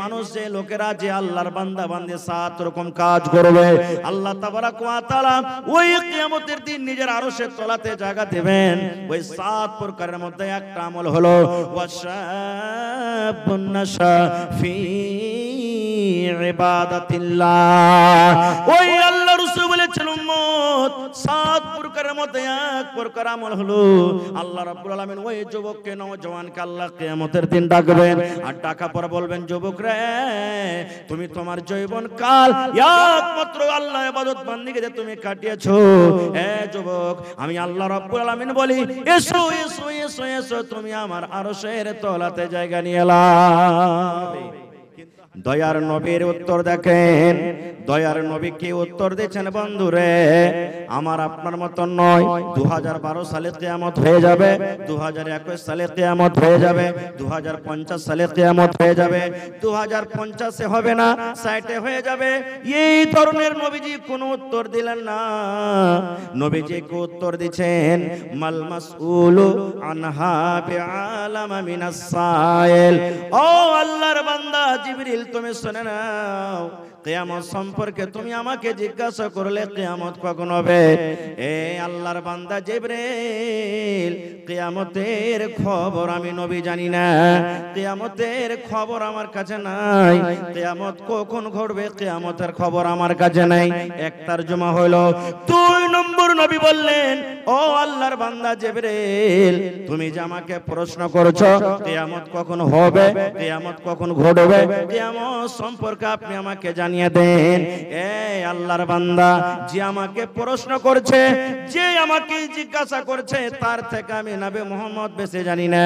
মানুষ যে লোকেরা যে আল্লাহর বান্দা বান্দে 7 রকম কাজ করবে, আল্লাহ তাবারাক ওয়া তাআলা ওই কিয়ামতের দিন নিজের আরশের তলাতে জায়গা দেবেন। ওই 7 প্রকারের মধ্যে একটা আমল হলো ওয়াশাবুন নাশা ফি ইবাদাতিল্লাহ। ওই আল্লাহ রাসূল বলেছেন উম্মত 7 প্রকারের মধ্যে এক প্রকার আমল হলো আল্লাহ রাব্বুল আলামিন ওই যুবককে নওজওয়ানকে আল্লাহ কিয়ামতের দিন ডাকবেন, আর ডাকা পর বলবেন যুবক রে তুমি তোমার জীবন কাল একমাত্র আল্লাহ ইবাদত বান্দিগিতে তুমি কাটিয়েছো। হে যুবক আমি আল্লাহ রাব্বুল আলামিন বলি এসো এসো এসো এসো তুমি আমার আরশের তলাতে জায়গা নিয়ে এলাও। দয়ার নবীর উত্তর দেখেন, দয়ার নবী কি উত্তর দিয়েছেন বন্ধুরে, আমার আপনার মত নয়। 2012 সালে কিয়ামত হয়ে যাবে, 2021 সালে কিয়ামত হয়ে যাবে, 2050 সালে কিয়ামত হয়ে যাবে, 2050 হবে না 60 হয়ে যাবে। এই ধরনের নবীজি কোনো উত্তর দিলেন না। নবীজি কি উত্তর দিয়েছেন মাল মাসউলু আনহা বিআলামা মিনাস সাইল। ও আল্লাহর বান্দা জিবরিল তুমি শুনে নাও, কিয়ামত সম্পর্কে তুমি আমাকে জিজ্ঞাসা করলে কিয়ামত কখন হবে? এ আল্লাহর বান্দা জিবরিল কিয়ামতের খবর আমি নবী জানি না, কিয়ামতের খবর আমার কাছে নাই, কিয়ামত কখন ঘটবে কিয়ামতের খবর আমার কাছে নাই। এক তরজমা হলো। 2 নম্বর নবী বললেন ও আল্লাহর বান্দা জিবরিল তুমি যে আমাকে প্রশ্ন করছো কিয়ামত কখন হবে, কিয়ামত কখন ঘটবে, কিয়ামত সম্পর্কে আপনি আমাকে জানিয়ে দেন। এ আল্লাহর বান্দা যে আমাকে প্রশ্ন করছে, যে আমাকে জিজ্ঞাসা করছে তার থেকে আমি নবী মুহাম্মদ বেশি জানি না।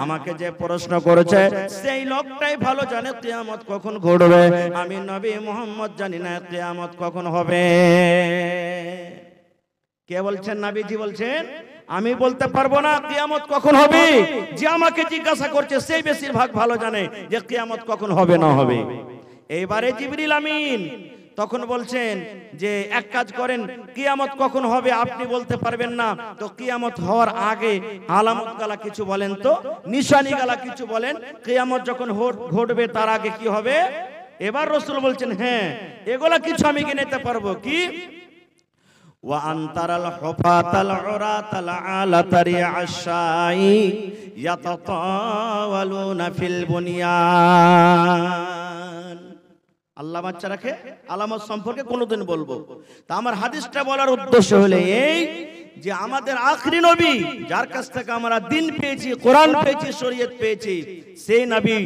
আমাকে যে প্রশ্ন করেছে সেই লোকটাই ভালো জানে কিয়ামত কখন ঘটবে, আমি নবী মুহাম্মদ জানি না কিয়ামত কখন হবে। কে বলছেন? নবীজি বলছেন আমি বলতে পারবো না কিয়ামত কখন হবে, যে আমাকে জিজ্ঞাসা করছে সেই বেশিরভাগ ভালো জানে যে কিয়ামত কখন হবে না হবে। এইবারে জিবরিল আমিন তখন বলছেন যে এক কাজ করেন, কিয়ামত কখন হবে আপনি বলতে পারবেন না, তো কিয়ামত হওয়ার আগে আলামত গালা কিছু বলেন, তো নিশানি গালা কিছু বলেন, কিয়ামত যখন ঘটবে তার আগে কি হবে। এবার রাসূল বলছেন হ্যাঁ এগুলা কিছু আমি গিনতে পারবো। কি? ওয়া আনতারাল হুফাতাল উরাতাল আলাতারি আশাই ইয়াতাতাওয়ালুনা ফিল বুনিয়ান। আল্লাহ বাচ্চা রাখে আলামত সম্পর্কে কোনোদিন বলবো। তা আমার হাদিসটা বলার উদ্দেশ্য হলো এই যে আমাদের আখরি নবী যার কাছ থেকে আমরা দিন পেয়েছি, কোরআন পেয়েছি, শরীয়ত পেয়েছি, সেই নবী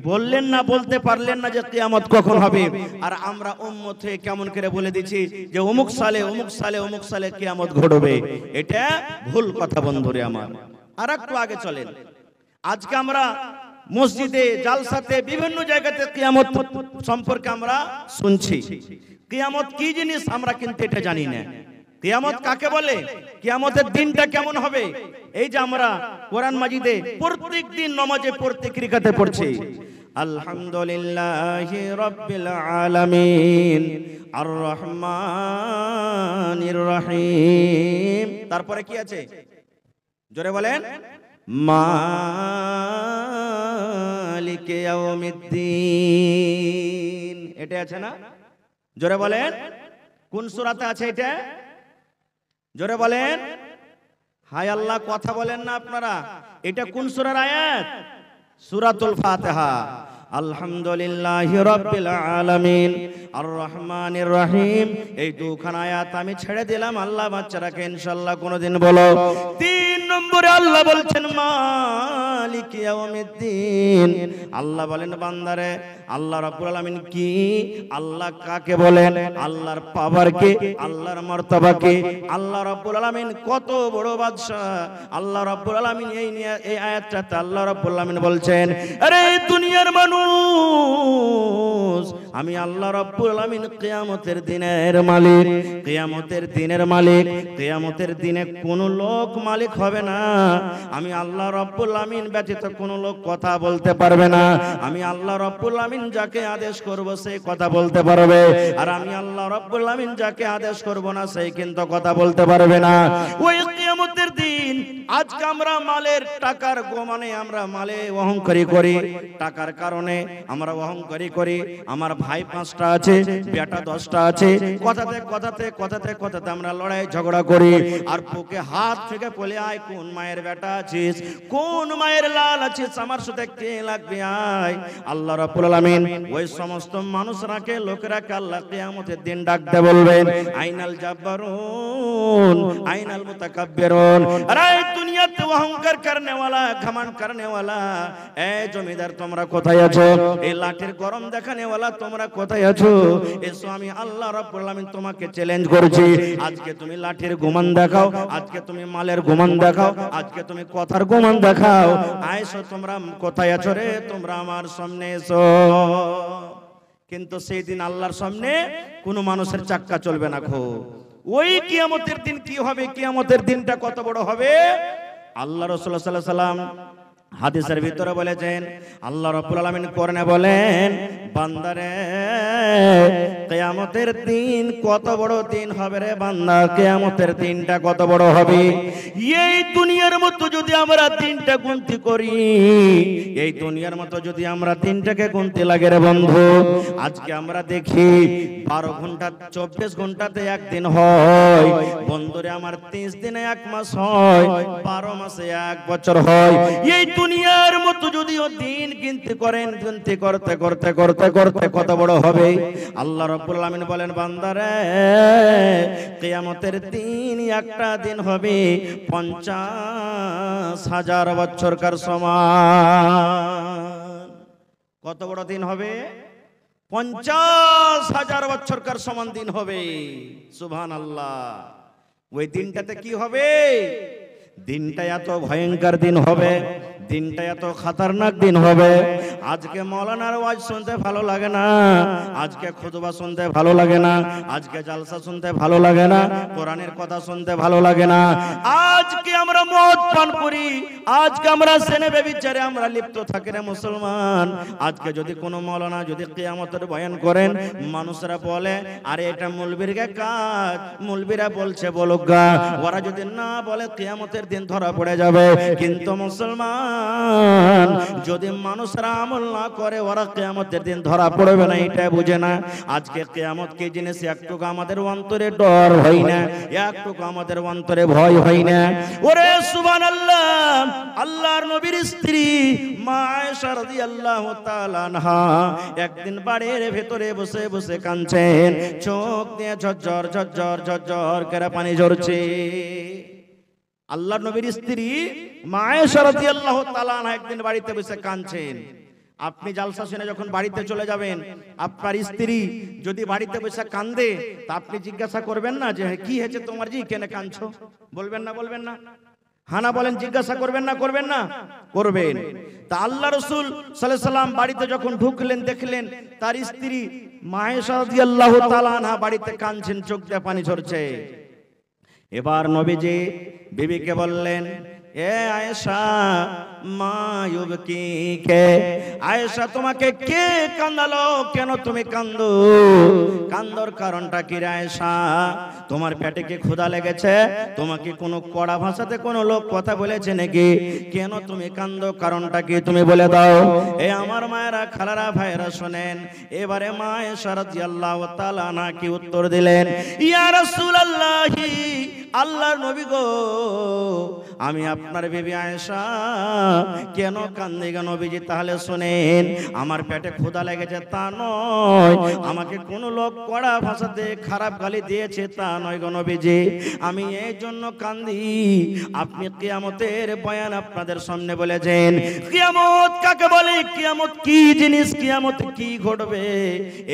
বললেন না, বলতে পারলেন না যে কিয়ামত কখন হবে। আর আমরা উম্মত হয়ে কেমন করে বলে দিচ্ছি যে অমুক সালে অমুক সালে অমুক সালে কিয়ামত ঘটবে। এটা ভুল কথা বন্ধুরে আমার। আর একটু আগে চলেন, আজকে আমরা মসজিদে জালসাতে বিভিন্ন জায়গাতে কিয়ামত সম্পর্কে আমরা শুনছি। কিয়ামত কি জিনিস আমরা কিন্তু এটা জানি না। কিয়ামত কাকে বলে, কিয়ামতের দিনটা কেমন হবে, এই যে আমরা কোরআন মাজিদে প্রত্যেক দিন নামাজে প্রত্যেক রাকাতে পড়ছি আলহামদুলিল্লাহি রাব্বিল আলামিন আর রহমানির রহিম। তারপরে কি আছে জোরে বলেন? মালিকি ইয়াউমিদ্দিন, এটা আছে না? জোরে বলেন কোন সূরাতে আছে এটা? জোরে বলেন। হায় আল্লাহ কথা বলেন না আপনারা। এটা কোন সূরার আয়াত? সূরাতুল ফাতিহা। আলহামদুলিল্লাহি রাব্বিল আলামিন আর রহমানির রহিম, এই দুখানা আয়াত আমি ছেড়ে দিলাম। আল্লাহ বাচ্চারাকে ইনশাআল্লাহ কোনদিন বলো। 3 নম্বরে আল্লাহ বলছেন মালিকি ইয়াউমিদ্দিন। আল্লাহ বলেন বান্দারে আল্লাহ রাব্বুল আলামিন কি, আল্লাহ কাকে বলেন, আল্লাহর পাওয়ার কি, আল্লাহর মর্তবা কি, আল্লাহ রাব্বুল আলামিন কত বড় বাদশা। আল্লাহ রাব্বুল আলামিন এই আয়াতটাতে আল্লাহ রাব্বুল আলামিন বলছেন আরে দুনিয়ার মানুষ আমি আল্লাহ রাব্বুল আলামিন কিয়ামতের দিনের মালিক, কিয়ামতের দিনের মালিক। কিয়ামতের দিনে কোনো লোক মালিক হবে না, আমি আল্লাহ রাব্বুল আলামিন ব্যতীত কোনো লোক কথা বলতে পারবে না। আমি আল্লাহ রাব্বুল আলামিন যাকে আদেশ করব সেই কথা বলতে পারবে, আর আমি আল্লাহ রাব্বুল আলামিন যাকে আদেশ করব না সেই কিন্তু কথা বলতে পারবে না। ওই কিয়ামতের দিন আজকে আমরা মালের টাকার গোমানে আমরা মালে অহংকারী করি, টাকার কারণে আমরা অহংকারী করি। আমার ভাই 5টা আছে, বেটা 10টা আছে, কথাতে কথাতে কথাতে কথাতে আমরা লড়াই ঝগড়া করি। আর বুকে হাত থেকে বলে আয় কোন মায়ের বেটা আছিস, কোন মায়ের লাল আছিস, আমার সাথে কে লাগবে আয়। আল্লাহ রাব্বুল আলামিন ওই সমস্ত মানুষরাকে লোকেরাকে আল্লাহ কিয়ামতের দিন ডাকতে বলবেন, আইনাল জাব্বারুন আইনাল মুতাকাব্বিরুন। আরে দুনিয়াতে অহংকার করনে वाला, ঘমন্ড করনে वाला, এ জমিদার তোমরা কোথায় আছো? এই লাঠির গরম দেখানে वाला তোমরা কোথায় আছো? এসো আমি আল্লাহ রাব্বুল আলামিন তোমাকে চ্যালেঞ্জ করছি। আজকে তুমি লাঠির গুমান দেখাও, আজকে তুমি মালের গুমান দেখাও, আজকে তুমি কথার গুমান দেখাও। আইসো তোমরা কোথায় আছো রে? তোমরা আমার সামনে এসো। কিন্তু সেই দিন আল্লাহর সামনে কোনো মানুষের চাক্কা চলবে না। খো ওই কিয়ামতের দিন কি হবে? কিয়ামতের দিনটা কত বড় হবে? আল্লাহ রাসূল সাল্লাল্লাহু আলাইহি ওয়াসাল্লাম হাদিসের ভিতরে বলেছেন, আল্লাহ রাব্বুল আলামিন কোরআনে বলেন, বান্দারে কিয়ামতের দিন কত বড় দিন হবে রে বান্দা, কিয়ামতের দিনটা কত বড় হবে। এই দুনিয়ার মতো যদি আমরা দিনটা গুনতি করি, এই দুনিয়ার মতো যদি আমরা দিনটাকে গুনতে লাগে রে বন্ধু, আজকে আমরা দেখি 12 ঘন্টা 24 ঘন্টাতে একদিন হয় বন্ধুরে, আমার 30 দিনে 1 মাস হয়, 12 মাসে 1 বছর হয়। এই দুনিয়ার মতো যদিও দিন গিনতে করেন, গিনতে করতে করতে করতে করতে কত বড় হবে। আল্লাহ রাব্বুল আলামিন বলেন, বান্দারে কিয়ামতের দিন একটা দিন হবে 50,000 বছরকার সমান। কত বড় দিন হবে? 50,000 বছরকার সমান দিন হবে। সুবহানাল্লাহ। ওই দিনটাতে কি হবে? দিনটা এত ভয়ঙ্কর দিন হবে, দিনটা এত খতরনাক দিন হবে। আজকে মৌলানার ওয়াজ শুনতে ভালো লাগে না, আজকে খুতবা শুনতে ভালো লাগে না, আজকে জালসা শুনতে ভালো লাগে না, কোরআনের কথা শুনতে ভালো লাগে না। আজকে আমরা মদ পান করি, আজকে আমরা সেনে ব্যভিচারে আমরা লিপ্ত থাকি রে মুসলমান। আজকে যদি কোনো মৌলানা যদি কিয়ামতের বয়ান করেন, মানুষরা বলে আরে এটা মৌলবীর কাজ, মৌলবীরা বলছে বলুক গা, ওরা যদি না বলে কিয়ামতের দিন ধরা পড়ে যাবে। কিন্তু মুসলমান যদি মানুষরা আমল না করে, ওরা কিয়ামতের দিন ধরা পড়বে না, এটা বুঝে না। আজকে কিয়ামত কি জিনিস একটুকু আমাদের অন্তরে ডর হয় না, একটুকু আমাদের অন্তরে ভয় হয় না। ওরে সুবহানাল্লাহ, আল্লাহর নবীর স্ত্রী মা আয়েশা রাদিয়াল্লাহু তাআলা আনহা একদিন বাড়ির ভেতরে বসে বসে কাঁদছেন, চোখ দিয়ে ঝরঝর ঝরঝর ঝরঝর করে পানি ঝরছে। আল্লাহর নবীর স্ত্রী মা আয়েশা রাদিয়াল্লাহু তাআলা আনহা একদিন বাড়িতে বসে কাঁদছেন। আপনি জালসা শুনে যখন বাড়িতে চলে যাবেন, আপনার স্ত্রী যদি বাড়িতে বসে কাঁদে তা আপনি জিজ্ঞাসা করবেন না যে কি হয়েছে তোমার, জি কেন কাঁদছো? বলবেন না? বলবেন না? হানা বলেন, জিজ্ঞাসা করবেন না? করবেন না? করবেন। তা আল্লাহ রাসূল সাল্লাল্লাহু আলাইহি সাল্লাম বাড়িতে যখন ঢুকলেন, দেখলেন তার স্ত্রী মা আয়েশা রাদিয়াল্লাহু তাআলা আনহা বাড়িতে কাঁদছেন, চোখ দিয়ে পানি ঝরছে। এবার নবীজি বিবিকে বললেন, এ আয়েশা মা ইউবকিকে, আয়েশা তোমাকে কে কান্দালো? কেন তুমি কান্দো? কান্দর কারণটা কি রে আয়েশা? তোমার পেটে কি ক্ষুধা লেগেছে? তোমাকে কোনো কড়া ভাষাতে কোনো লোক কথা বলেছে নাকি? কেন তুমি কান্দো? কারণটা কি তুমি বলে দাও। এ আমার মায়েরা, খালারা, ভাইরা শোনেন। এবারে মা আয়েশা রাদিয়াল্লাহু তাআলা আনহা কি উত্তর দিলেন, ইয়া রাসূলুল্লাহি, আল্লাহর নবী গো, আমি আপনার বিবি আয়েশা কেন কান্দি গো নবীজি? তাহলে শুনেন, আমার পেটে ক্ষুধা লেগেছে তা নয়, আমাকে কোন লোক কড়া ভাষাতে খারাপ গালি দিয়েছে তা নয় গো নবীজি, আমি এই জন্য কান্দি। আপনি কিয়ামতের বয়ান আপনাদের সামনে বলেছেন। কিয়ামত কাকে বলে? কিয়ামত কি জিনিস? কিয়ামত কি ঘটবে?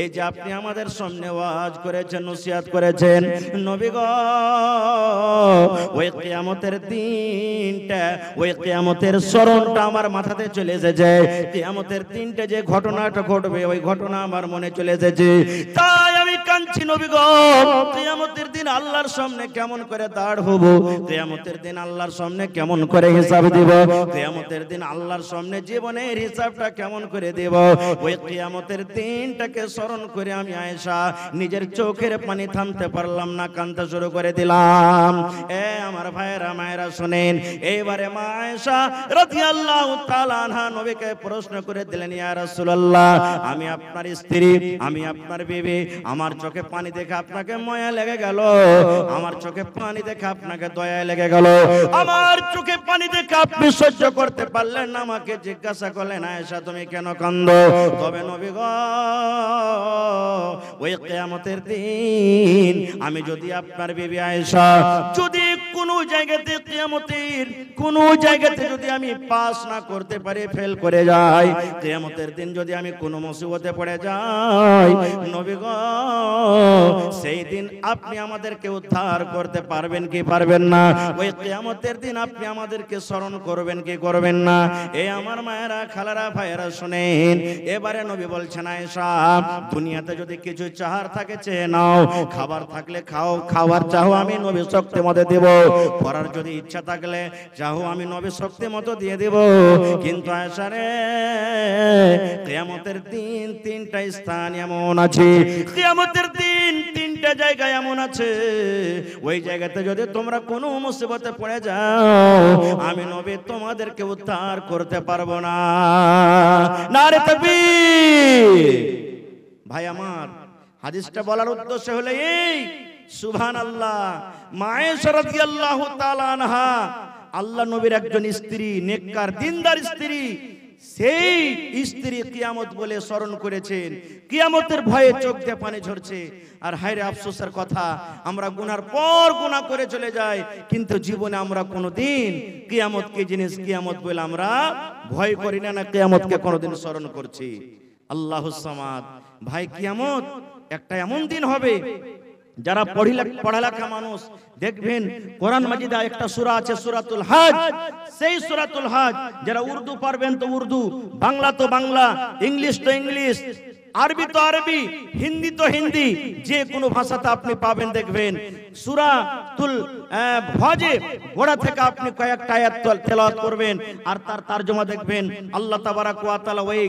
এই যে আপনি আমাদের সামনে ওয়াজ করেছেন, নসিহত করেছেন, নবী গো ওই কিয়ামতের দিন দিনটা, ওই কিয়ামতের স্মরণটা আমার মাথাতে চলে এসেছে। কিয়ামতের দিনটা যে ঘটনাটা ঘটবে ওই ঘটনা আমার মনে চলে এসেছে। তাই আমি কাঁদছি নবী গো, কিয়ামতের দিন আল্লাহর সামনে কেমন করে দাঁড় হব, কিয়ামতের দিন আল্লাহর সামনে কেমন করে হিসাব দিব, কিয়ামতের দিন আল্লাহর সামনে জীবনের হিসাবটা কেমন করে দেব। ওই কিয়ামতের দিনটাকে স্মরণ করে আমি আয়েশা নিজের চোখের পানি থামতে পারলাম না, কাঁদতে শুরু করে দিলাম। আমার ভাইয়েরা মায়েরা শুনেন, এইবারে মা আয়েশা রাদিয়াল্লাহু তাআলা আনহা নবীকে প্রশ্ন করে দিলেন, ইয়া রাসূলুল্লাহ, আমি আপনার স্ত্রী, আমি আপনার বিবি, আমার চোখে পানি দেখে আপনাকে মায়া লেগে গেল, আমার চোখে পানি দেখে আপনাকে দয়া লেগে গেল, আমার চোখে পানি দেখে আপনি সহ্য করতে পারলেন না, আমাকে জিজ্ঞাসা করলেন, আয়েশা তুমি কেন কাঁদো? তবে নবী গো, ওই কিয়ামতের দিন আমি যদি আপনার বিবি আয়েশা যদি কোনো জায়গাতে কিয়ামতের কোনো জায়গাতে যদি আমি পাস না করতে পারি, ফেল করে যাই, কিয়ামতের দিন যদি আমি কোনো মুসিবতে পড়ে যাই, নবী গো সেই দিন আপনি আমাদেরকে উদ্ধার করতে পারবেন কি পারবেন না? ওই কিয়ামতের দিন আপনি আমাদেরকে স্মরণ করবেন কি করবেন না? এই আমার মায়েরা খালারা ভাইয়েরা শুনেন, এবারে নবী বলছেন, আয়েশা দুনিয়াতে যদি কিছু চাহার থাকে চেয়ে নাও, খাবার থাকলে খাও, খাবার চাও আমি নবী শক্তি মতো দেব, পড়ার যদি ইচ্ছা থাকলে চাও আমি নবী শক্তি মতো দিয়ে দেব। কিন্তু আয়েশা রে, কিয়ামতের দিন তিনটা স্থান এমন আছে, কিয়ামতের দিন তিনটা জায়গা এমন আছে, ওই জায়গাতে যদি তোমরা কোনো মুসিবতে পড়ে যাও, আমি নবী তোমাদেরকে উদ্ধার করতে পারবো না। নারে তাকবীর! ভাই আমার, হাদিসটা বলার উদ্দেশ্য হলো এই, সুবহানাল্লাহ, মা আয়েশা রাদিয়াল্লাহু তাআলা আনহা আল্লাহ নবীর একজন স্ত্রী, নেককার দিনদার স্ত্রী, সেই স্ত্রী কিয়ামত বলে স্মরণ করেছেন, কিয়ামতের ভয়ে চোখ দিয়ে পানি ঝরছে। আর হায়রে আফসোসের কথা, আমরা গুনার পর গুনাহ করে চলে যাই, কিন্তু জীবনে আমরা কোনোদিন কিয়ামত কি জিনিস, কিয়ামত বলে আমরা ভয় করি না, না কিয়ামতকে কোনোদিন স্মরণ করছি। আল্লাহুস সামাদ। ভাই, কিয়ামত একটা এমন দিন হবে, যারা পড়ালেখা মানুষ দেখবেন কোরআন মাজিদে একটা সূরা আছে সূরাতুল হজ, সেই সূরাতুল হজ যারা উর্দু পারবেন তো উর্দু, বাংলা তো বাংলা, ইংলিশ তো ইংলিশ, আরবি তো আরবি, হিন্দি তো হিন্দি, যে কোনো ভাষাতে আপনি পাবেন দেখবেন সূরাতুল হজে গোড়া থেকে আপনি কয়েকটা আয়াত তেলাওয়াত করবেন, আর তার তরজমা দেখবেন আল্লাহ তাবারাক ওয়া তাআলা ওই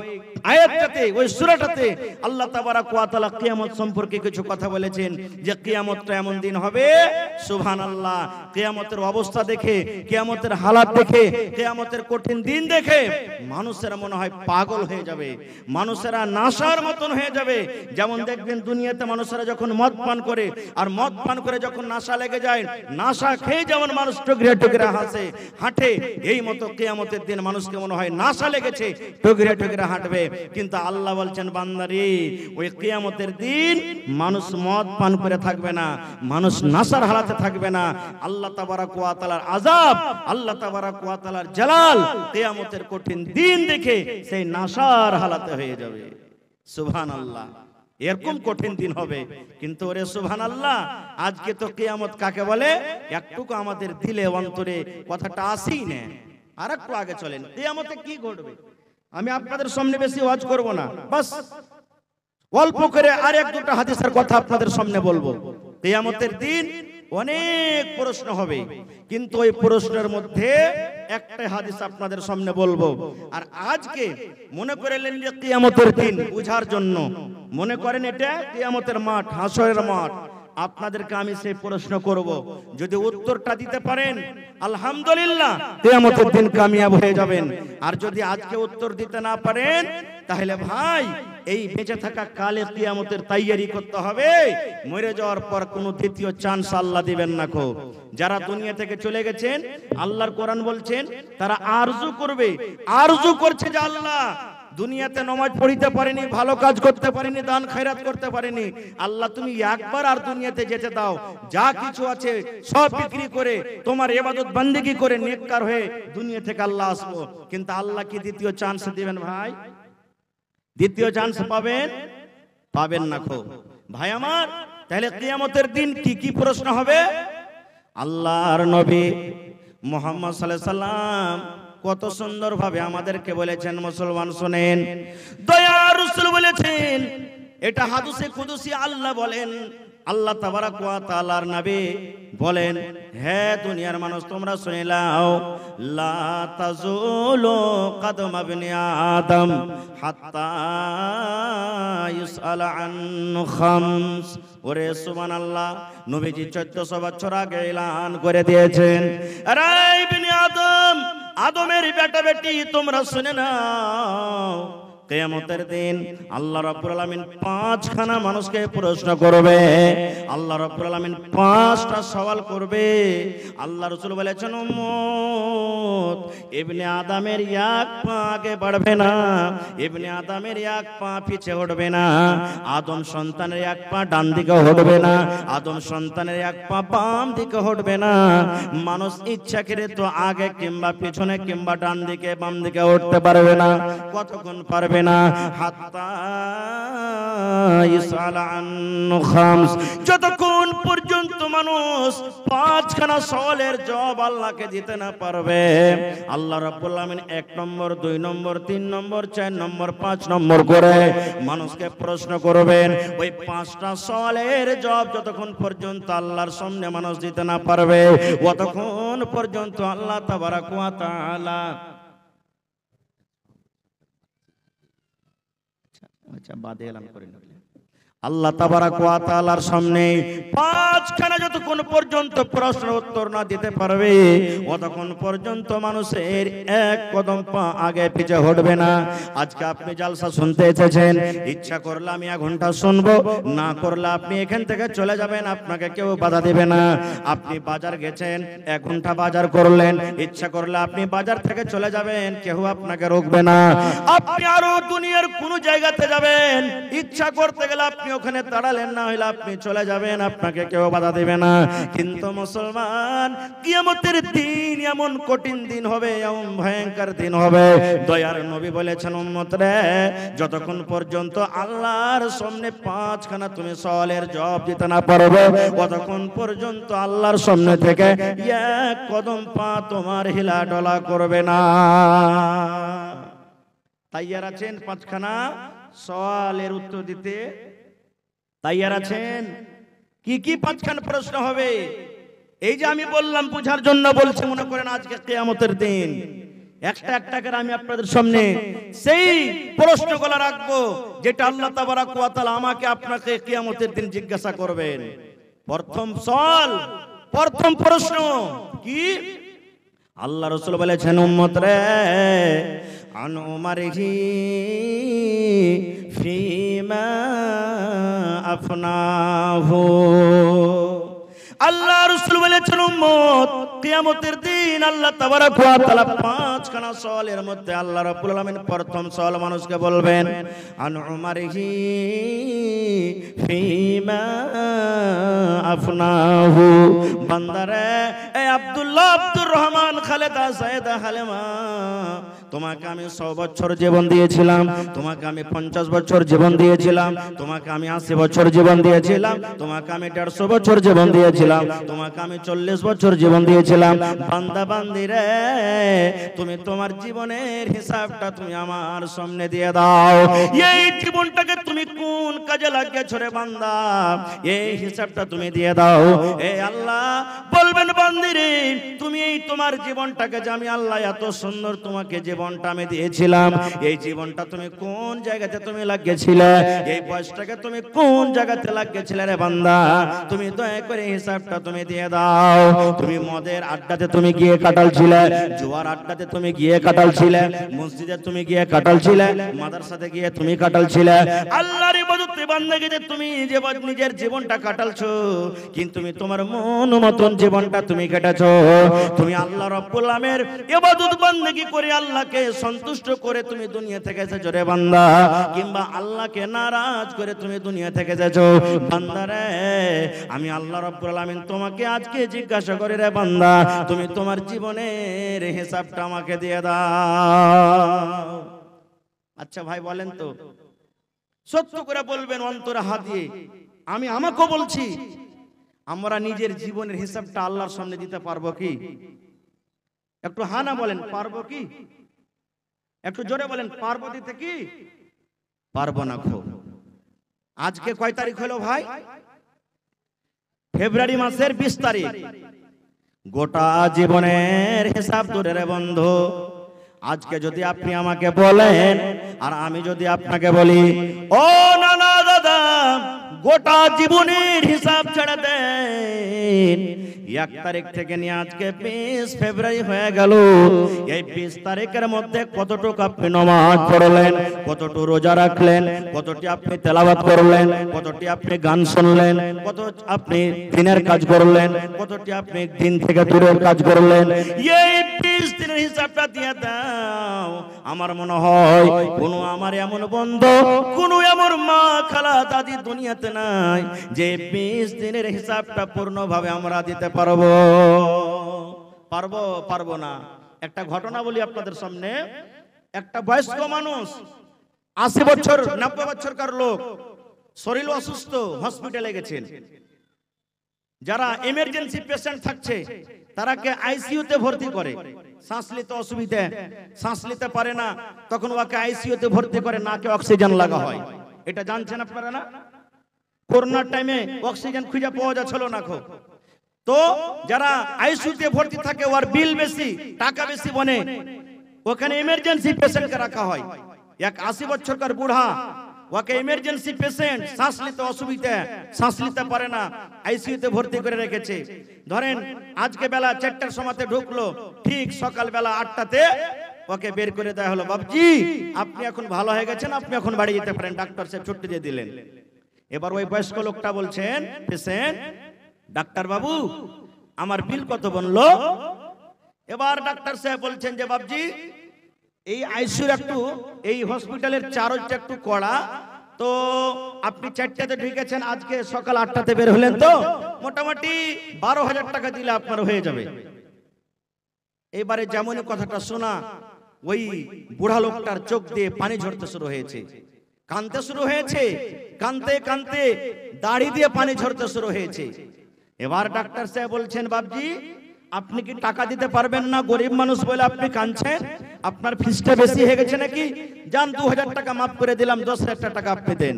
আয়াতটাতে, ওই সূরাটাতে আল্লাহ তাবারাক ওয়া তাআলা কিয়ামত সম্পর্কে কিছু কথা বলেছেন, যে কিয়ামতটা এমন দিন হবে, সুবহানাল্লাহ, কিয়ামতের অবস্থা দেখে, কিয়ামতের হালাত দেখে, কিয়ামতের কঠিন দিন দেখে মানুষেরা মনে হয় পাগল হয়ে যাবে, মানুষেরা নাশার মতন হয়ে যাবে। যেমন দেখবেন দুনিয়াতে মানুষেরা যখন মদ পান করে, আর মদ পান করে যখন নাশা লেগে যায়, নাশা খেয়ে যেমন মানুষ টুকরে টুকরে হাসে হাঁটে, এই মতো কিয়ামতের দিন মানুষকে মনে হয় নাশা লেগেছে, টুকরে টুকরে হাঁটবে। কিন্তু আল্লাহ বলছেন, বান্দারে, ওই কিয়ামতের দিন মানুষ মদ পান করে থাকবে না, মানুষ নাশার হালাতে থাকবে না। আল্লাহ তাবারাক ওয়া তাআলার আযাব, আল্লাহ তাবারাক ওয়া তাআলার জালাল কিয়ামতের কঠিন দিন দেখে সেই নাশার হালাতে হয়ে যাবে। সুবহানাল্লাহ, এরকম কঠিন দিন হবে। কিন্তু ওরে সুবহানাল্লাহ, আজকে তো কিয়ামত কাকে বলে একটুকু আমাদের দিলে অন্তরে কথাটা আসেই না। আর একটু আগে চলেন, কিয়ামতে কি ঘটবে আমি আপনাদের সামনে বেশি ওয়াজ করব না, বাস অল্প করে আর এক দুটো হাদিসের কথা আপনাদের সামনে বলবো। কিয়ামতের দিন অনেক প্রশ্ন হবে, কিন্তু ওই প্রশ্নের মধ্যে একটা হাদিস আপনাদের সামনে বলবো। আর আজকে মনে করেন যে কিয়ামতের দিন বুঝার জন্য মনে করেন এটা কিয়ামতের মাঠ, হাসরের মাঠ। আপনাদেরকে আমি সেই প্রশ্ন করব, যদি উত্তরটা দিতে পারেন আলহামদুলিল্লাহ, কিয়ামতের দিন কামিয়াব হয়ে যাবেন। আর যদি আজকে উত্তর দিতে না পারেন, তাহলে ভাই এই বেঁচে থাকা কালে কিয়ামতের তৈয়ারি করতে হবে, মরে যাওয়ার পর কোনো দ্বিতীয় চান্স আল্লাহ দিবেন না। যারা দুনিয়া থেকে চলে গেছেন, আল্লাহর কোরআন বলছেন তারা আরজু করবে, আরজু করছে যে আল্লাহ দুনিয়াতে নামাজ পড়িতে পারেনি, ভালো কাজ করতে পারেনি, দান খয়রাত করতে পারেনি, আল্লাহ তুমি একবার আর দুনিয়াতে যেতে দাও, যা কিছু আছে সব বিক্রি করে তোমার ইবাদত বন্দেগী করে নেককার হয়ে দুনিয়া থেকে আল্লাহ আসবো। কিন্তু আল্লাহ কি দ্বিতীয় চান্স দিবেন ভাই? দ্বিতীয় চান্স পাবেন? পাবেন না ভাই আমার। তাহলে কিয়ামতের দিন কি কি প্রশ্ন হবে? আল্লাহর নবী মুহাম্মদ সাল্লাল্লাহু আলাইহি সাল্লাম কত সুন্দর ভাবে আমাদেরকে বলেছেন, মুসলমান শুনেন, দয়ার রাসূল বলেছেন, এটা হাদিসে কুদসি আল্লাহ বলেন, আল্লাহ তাবারাক ওয়া তাআলার নবী বলেন, হে দুনিয়ার মানুষ তোমরা শুনে নাও, লা তাজুলু কদম ইবনে আদম হাত্তা ইউসআল আন খামস। ওরে সুবহানাল্লাহ, নবীজি 1400 বছর আগে এলান করে দিয়েছেন, আরে ইবনে আদম, আদমের বেটা বেটি তোমরা শুনে নাও, কিয়ামতের দিন আল্লাহ রাব্বুল আলামিন 5খানা মানুষকে প্রশ্ন করবে। আল্লাহ রাব্বুল আলামিন 5টা সওয়াল করবে। আল্লাহ রাসূল বলেছেন, উম্মত, ইবনে আদমের এক পা আগে বাড়বে না, ইবনে আদমের এক পা পিছে হটবে না, আদম সন্তানের এক পা ডান দিকে হটবে না, আদম সন্তানের এক পা বাম দিকে হটবে না। মানুষ ইচ্ছা করে তো আগে কিংবা পিছনে কিংবা ডান দিকে বাম দিকে উঠতে পারবে না। কতক্ষণ পারবে না? হাত্তা ইসআল আন খামস, যতক্ষণ পর্যন্ত মানুষ 5খানা সওয়ালের জবাব আল্লাহকে দিতে না পারবে। আল্লাহ রাব্বুল আলামিন 1 নম্বর, 2 নম্বর, 3 নম্বর, 4 নম্বর, 5 নম্বর করে মানুষকে প্রশ্ন করবেন। ওই 5টা সওয়ালের জবাব যতক্ষণ পর্যন্ত আল্লাহর সামনে মানুষ দিতে না পারবে, ততক্ষণ পর্যন্ত আল্লাহ তাবারাক ওয়া তাআলা বাদে এলান করে নিলেন, আল্লাহ তাবারাক ওয়া তাআলার সামনে 5খানা যতক্ষণ পর্যন্ত প্রশ্ন উত্তর না দিতে পারবে, ততক্ষণ পর্যন্ত মানুষের এক কদম পা আগে পিছে হটবে না। আজকে আপনি জালসা শুনতে এসেছেন, ইচ্ছা করলে আমি 1 ঘন্টা শুনবো, না করলে আপনি এখান থেকে চলে যাবেন, আপনাকে কেউ বাধা দেবে না। আপনি বাজার গেছেন, 1 ঘন্টা বাজার করলেন, ইচ্ছা করলে আপনি বাজার থেকে চলে যাবেন, কেউ আপনাকে রোকবে না। আপনি আরো দুনিয়ার কোন জায়গাতে যাবেন, ইচ্ছা করতে গেলে আপনি ওখানে দাঁড়ালেন, না হইলে আপনি চলে যাবেন, আপনাকে কেউ বাধা দেবে না। কিন্তু মুসলমান, কিয়ামতের দিন এমন কঠিন দিন হবে, এমন ভয়ঙ্কর দিন হবে, দয়ার নবী বলেছেন, উম্মত রে, যতক্ষণ পর্যন্ত আল্লাহর সামনে 5খানা তুমি সওয়ালের জবাব দিতে না পারবে, ততক্ষণ পর্যন্ত আল্লাহর সামনে থেকে 1 কদম পা তোমার হিলা ডলা করবে না। তাইয়ার আছেন 5খানা সওয়ালের উত্তর দিতে? তাইয়ার আছেন? কি কি 5খানা প্রশ্ন হবে? এই যে আমি বললাম বুঝার জন্য বলছি, মনে করেন আজকে কিয়ামতের দিন একটা একটা করে আমি আপনাদের সামনে সেই প্রশ্নগুলো রাখবো যেটা আল্লাহ তাবারাক ওয়া তাআলা আমাকে আপনাকে কিয়ামতের দিন জিজ্ঞাসা করবেন। প্রথম সওয়াল, প্রথম প্রশ্ন কি? আল্লাহ রাসূল বলেছেন, উম্মত রে, আন উমারিহি ফিমা আফনাহু। আল্লাহ রাসূল বলেছেন, উম্মত, কিয়ামতের দিন আল্লাহ তাবারাক ওয়া তাআলা 5খানা সওয়ালের মধ্যে আল্লাহ রাব্বুল আলামিন প্রথম সওয়াল মানুষকে বলবেন, আন উমারিহি ফিমা আফনাহু। বান্দারে, এই আব্দুল্লাহ, আব্দুর রহমান, খালেদা, সায়েদা, হালেমা, তোমাকে আমি 100 বছর জীবন দিয়েছিলাম, তোমাকে আমি 50 বছর জীবন দিয়েছিলাম, তোমাকে আমি 80 বছর জীবন দিয়েছিলাম, তোমাকে আমি 150 বছর জীবন দিয়েছিলাম, তোমাকে আমি 40 বছর জীবন দিয়েছিলাম। বান্দা বান্দি রে, তুমি তোমার জীবনের হিসাবটা তুমি আমার সামনে দিয়ে দাও। এই জীবনটাকে তুমি কোন কাজে লাগিয়েছো রে বান্দা, এই হিসাবটা তুমি দিয়ে দাও। এই আল্লাহ বলবেন, বান্দি রে, তুমি এই তোমার জীবনটাকে যে আমি আল্লাহ এত সুন্দর তোমাকে জীবনটা আমি দিয়েছিলাম, এই জীবনটা তুমি কোন জায়গাতে তুমি লাগিয়েছিলে, এই বয়সটাকে তুমি কোন জায়গাতে লাগিয়েছিলে রে বান্দা, তুমি দয়া করে হিসাবটা তুমি দিয়ে দাও। তুমি মদের আড্ডাতে তুমি গিয়ে কাটালছিলে, জুয়ার আড্ডাতে তুমি গিয়ে কাটালছিলে, মসজিদে তুমি গিয়ে কাটালছিলে, মাদ্রাসাতে গিয়ে তুমি কাটালছিলে, আল্লাহর ইবাদতে বান্দাগিতে তুমি যে নিজের জীবনটা কাটালছো, কিন্তু তুমি তোমার মন মতন জীবনটা তুমি কেটেছো। তুমি আল্লাহ রাব্বুল আলামিনের ইবাদত বান্দাগি করে আল্লাহকে সন্তুষ্ট করে তুমি দুনিয়া থেকে এসেছো রে বান্দা, কিংবা আল্লাহকে নারাজ করে তুমি দুনিয়া থেকে এসেছো। বান্দা রে, আমি আল্লাহ রাব্বুল আলামিন তোমাকে আজকে জিজ্ঞাসা করি রে বান্দা, তুমি তোমার জীবনের হিসাবটা আমাকে দিয়ে দাও। আচ্ছা ভাই বলেন তো, সত্য করে বলবেন অন্তরে হাত দিয়ে, আমি আমাকেও বলছি, আমরা নিজের জীবনের হিসাবটা আল্লাহর সামনে দিতে পারবো কি? একটু হানা বলেন, পারবো কি? একটু জোরে বলেন, পারবো দিতে কি? পারবো না। খুব আজকে কয় তারিখ হলো ভাই? ফেব্রুয়ারি মাসের 20 তারিখ। গোটা জীবনের হিসাব ধরে রে বন্ধু, আজকে যদি আপনি আমাকে বলেন আর আমি যদি আপনাকে বলি, ও নানা দাদা গোটা জীবনের হিসাব ছেড়ে দেন, 1 তারিখ থেকে নিয়ে আজকে 20 ফেব্রুয়ারি হয়ে গেল, এই 20 তারিখের মধ্যে কতটুকু আপনি নামাজ পড়লেন, কতটুকু রোজা রাখলেন, কতটি আপনি তেলাওয়াত করলেন, কতটি আপনি গান শুনলেন, কত আপনি দিনের কাজ করলেন, কতটি আপনি দিন থেকে দূরের কাজ করলেন, এই 20 দিনের হিসাবটা দিয়ে দাও। আমার মনে হয় কোনো আমার এমন বন্ধু, কোনো এমন মা খালা দাদি দুনিয়াতে নাই যে 20 দিনের হিসাবটা পূর্ণভাবে আমরা দিতে পারবো। পারবো না। একটা ঘটনা বলি আপনাদের সামনে। একটা বয়স্ক মানুষ, 80 বছর 90 বছরকার লোক, শরীর অসুস্থ, হসপিটালে গেছেন। যারা এমার্জেন্সি পেশেন্ট থাকছে তারাকে আইসিইউতে ভর্তি করে, শ্বাস নিতে অসুবিধা, শ্বাস নিতে পারে না, তখন ওকে আইসিইউতে ভর্তি করে, নাকে অক্সিজেন লাগা হয়। এটা জানছেন আপনারা না? করোনার টাইমে অক্সিজেন খুঁজে পাওয়া যাচ্ছিল না। তো যারা আইসিইউতে ভর্তি থাকে ওর বিল বেশি, টাকা বেশি বনে, ওখানে এমার্জেন্সি পেশেন্টকে রাখা হয়। এক 80 বছরকার বুড়া, ওকে এমার্জেন্সি পেশেন্ট, শ্বাস নিতে অসুবিধা, শ্বাস নিতে পারে না, আইসিইউতে ভর্তি করে রেখেছে। ধরেন আজকে বেলা 4টার সময়তে ঢুকলো, ঠিক সকাল বেলা 8টাতে ওকে বের করে দেওয়া হলো, বাবজি আপনি এখন ভালো হয়ে গেছেন, আপনি এখন বাড়ি যেতে পারেন, ডাক্তার সাহেব ছুটি দিয়ে দিলেন। এবার ওই বয়স্ক লোকটা বলছেন, পেশেন্ট, ডাক্তার বাবু আমার বিল কত বললো? এবার ডাক্তার সাহেব বলছেন যে বাবজি এই আইসিইউর একটু, এই হসপিটালের চার্জটা একটু কড়া, তো আপনি 4টাতে ঢুকেছেন, আজকে সকাল 8টাতে বের হলেন, তো মোটামুটি 12,000 টাকা দিলে আপনার হয়ে যাবে। এবারে যেমনই কথাটা শোনা, ওই বুড়া লোকটার চোখ দিয়ে পানি ঝরতে শুরু হয়েছে, কাঁদতে শুরু হয়েছে, কাঁদতে কাঁদতে দাড়ি দিয়ে পানি ঝরতে শুরু হয়েছে। এবার ডাক্তার সাহেব বলছেন, বাবজি আপনি কি টাকা দিতে পারবেন না? গরিব মানুষ বলে আপনি কাঁদছেন, আপনার ফিসটা বেশি হয়ে গেছে নাকি? যান 2000 টাকা মাফ করে দিলাম, 10,000 টাকা আপনি দেন।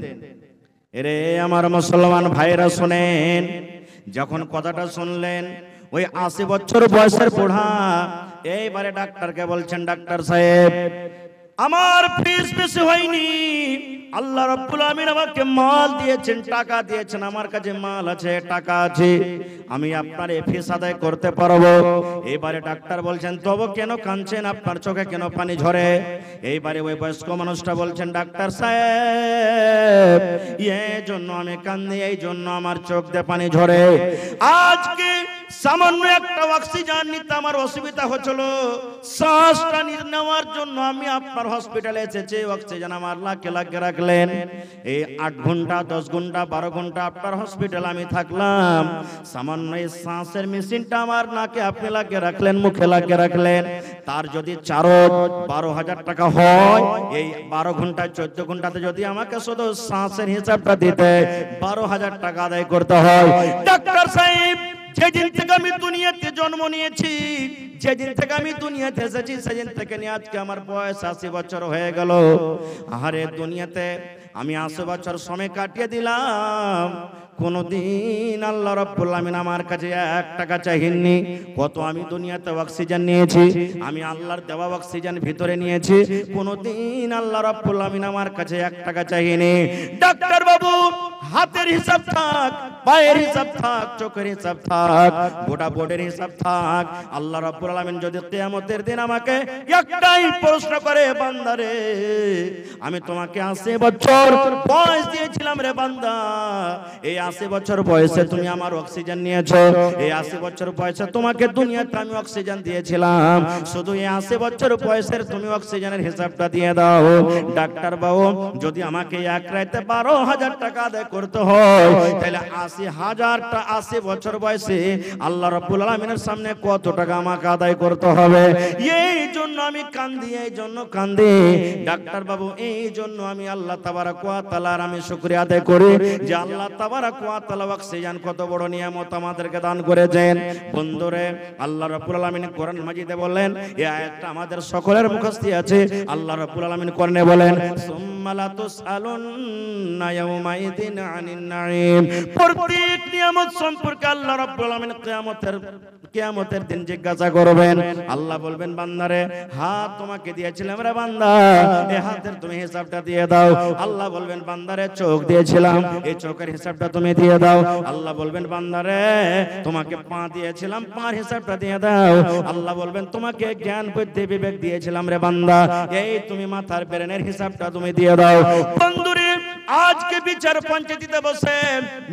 এরে আমার মুসলমান ভাইরা শোনেন, যখন কথাটা শুনলেন ওই 80 বছর বয়সের বুড়া এইবারে ডাক্তারকে বলছেন, ডাক্তার সাহেব আমার ফিস বেশি হয়নি, আল্লাহ রাব্বুল আমিন আমাকে মাল দিয়েছেন, টাকা দিয়েছেন, আমার কাছে মাল আছে, টাকা আছে, আমি আপনার ফিস আদায় করতে পারবো। এবারে ডাক্তার বলছেন, তবে কেন কাঁদছেন, আপনার চোখে কেন পানি ঝরে? এইবারে ওই বয়স্ক মানুষটা বলছেন, ডাক্তার সাহেব এই জন্য আমি কান্দি, এই জন্য আমার চোখ দিয়ে পানি ঝরে, আজকে সামান্য একটা অক্সিজেন নিতে আমার অসুবিধা হচ্ছিল, শ্বাসটা নেওয়ার জন্য আমি আপনার হসপিটালে এসেছি, অক্সিজেন আমার লাখে লাখে রাখলেন, এই 8 ঘন্টা 10 ঘন্টা 12 ঘন্টা আপনার হসপিটালে আমি থাকলাম, সামান্য এই শ্বাসের মেশিনটা আমার নাকে আপনি লাগিয়ে রাখলেন, মুখে লাগিয়ে রাখলেন, তার যদি চার্জ 12,000 টাকা হয়, এই 12 ঘন্টা 14 ঘন্টাতে যদি আমাকে শুধু শ্বাসের হিসাবটা দিতে 12,000 টাকা আদায় করতে হয়। ডাক্তার সাহেব যেদিন থেকে আমি দুনিয়াতে জন্ম নিয়েছি, যেদিন থেকে আমি দুনিয়াতে এসেছি, সেদিন থেকে নিয়ে আজকে আমার বয়স 80 বছর হয়ে গেল। আরে দুনিয়াতে আমি 80 বছর সময় কাটিয়ে দিলাম, কোনদিন আল্লাহ রাব্বুল আমিন আমার কাছে 1 টাকা চাইনি। কত আমি দুনিয়াতে অক্সিজেন নিয়েছি, আমি আল্লাহর দেওয়া অক্সিজেন ভিতরে নিয়েছি, কোনদিন আল্লাহ রাব্বুল আমিন আমার কাছে 1 টাকা চাইনি। ডাক্তার বাবু হাতের হিসাব থাক, পায়ের হিসাব থাক, চোখের হিসাব থাক, গোটা বডির হিসাব থাক, আল্লাহ রাব্বুল আলামিন যদি কিয়ামতের দিন আমাকে একটাই প্রশ্ন করে, বান্দারে আমি তোমাকে 80 বছর বয়স দিয়েছিলাম রে বান্দা, এই 80 বছর বয়সে তুমি আমার অক্সিজেন নিয়েছো, এই 80 বছর বয়সে তোমাকে দুনিয়াতে আমি অক্সিজেন দিয়েছিলাম, শুধু এই 80 বছর বয়সের তুমি অক্সিজেনের হিসাবটা দিয়ে দাও। ডাক্তার বাবু যদি আমাকে এক রাতে 12,000 টাকা আদায় করতে হয়, তাহলে 80 বছর বয়সে আল্লাহ রাব্বুল আলামিনের সামনে কত টাকা আমাকে আদায় করতে হবে? এই জন্য আমি কান্দি, এই জন্য কান্দি ডাক্তার বাবু, এই জন্য আমি আল্লাহ তাবারাক ওয়া তাআলার আমি শুকরিয়া যাতে করে যে আল্লাহ তাবারাক ওয়া তাআলা অক্সিজেন কত বড় নিয়ামত আমাদেরকে দান করেছেন। বন্ধুরে, আল্লাহ রাব্বুল আলামিন কোরআন মাজিদে বলেন, এই আয়াতটা আমাদের সকলের মুখস্থ আছে। আল্লাহ রাব্বুল আলামিন কোরআনে বলেন, সুম্মা লা তুসআলুন্না ইয়াউমাইদিন আনিন নাঈম। প্রত্যেক নিয়ামত সম্পর্কে আল্লাহ রাব্বুল আলামিন কিয়ামতের দিন জিজ্ঞাসা করবেন। আল্লাহ বলবেন, বান্দারে হাত তোমাকে দিয়েছিলাম রে বান্দা, এই হাতের তুমি হিসাবটা দিয়ে দাও। আল্লাহ বলবেন, বান্দারে চোখ দিয়েছিলাম, এই চোখের হিসাবটা তুমি দিয়ে দাও। আল্লাহ বলবেন, বান্দারে তোমাকে পা দিয়েছিলাম, পার হিসাবটা দিয়ে দাও। আল্লাহ বলবেন, তোমাকে জ্ঞান বুদ্ধি বিবেক দিয়েছিলাম রে বান্দা, এই তুমি মাথার ব্রেনের হিসাবটা তুমি দিয়ে দাও। বন্ধুরে, আজকে বিচার পঞ্চায়েতে বসে